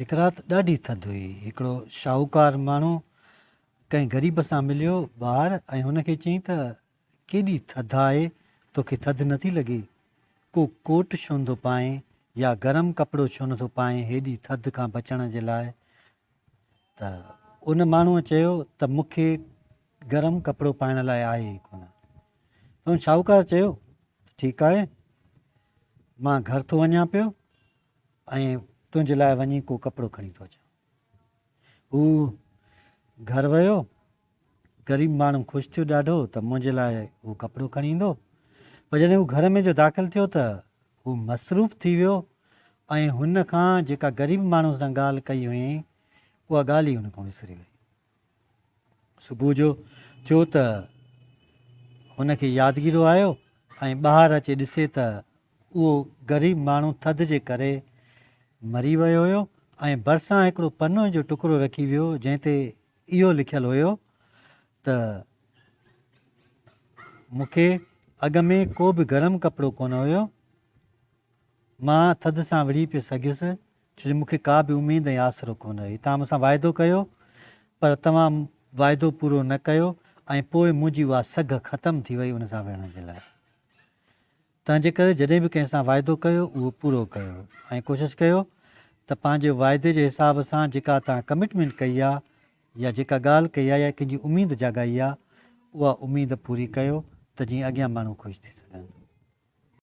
हिक राति ॾाढी थधि हुई। हिकिड़ो शाहूकार माण्हू कंहिं ग़रीब सां मिलियो ॿाहिरि ऐं हुनखे चयईं त केॾी थधि आहे, तोखे थधि नथी लॻे? को कोट छो नथो पाए या गरम कपिड़ो छो नथो पाए हेॾी थधि खां बचण जे लाइ? त उन माण्हूअ चयो त मूंखे गरम कपिड़ो पाइण लाइ आहे ई कोन। त हुन शाहूकार चयो ठीकु आहे, मां घर थो वञा पियो ऐं तुंहिंजे लाइ वञी को कपिड़ो खणी थो अचां। हू घर वियो, ग़रीब माण्हू ख़ुशि थियो ॾाढो त मुंहिंजे लाइ हू कपिड़ो खणी ईंदो। पर जॾहिं हू घर में जो दाख़िल थियो त हू मसरूफ़ थी वियो ऐं हुन खां जेका ग़रीब माण्हू सां ॻाल्हि कई हुई उहा ॻाल्हि ई हुन खां विसरी वई। सुबुह जो थियो त हुनखे यादगिरो आयो ऐं ॿाहिरि अची ॾिसे त उहो ग़रीब माण्हू थधि जे करे मरी वियो हुयो ऐं भरिसां हिकिड़ो पनो जो टुकड़ो रखी वियो जंहिं ते इहो लिखियलु हुयो त मूंखे अॻ में को बि गरम कपिड़ो कोन हुयो, मां थधि सां विढ़ी पियो सघियुसि छो जो मूंखे का बि उमेदु ऐं आसिरो कोन हुई। तव्हां मूंसां वाइदो कयो पर तव्हां वाइदो पूरो न कयो ऐं पोइ मुंहिंजी उहा सघ ख़तमु थी वई उन सां विढ़ण जे लाइ। तंहिंजे करे जॾहिं बि कंहिं सां वाइदो कयो उहो पूरो कयो ऐं कोशिशि कयो त पंहिंजे वाइदे जे हिसाब सां जेका तव्हां कमिटमेंट कई आहे या जेका ॻाल्हि कई आहे या कंहिंजी उमेदु जॻाई आहे उहा उमेदु पूरी कयो त जीअं अॻियां माण्हू ख़ुशि थी सघनि।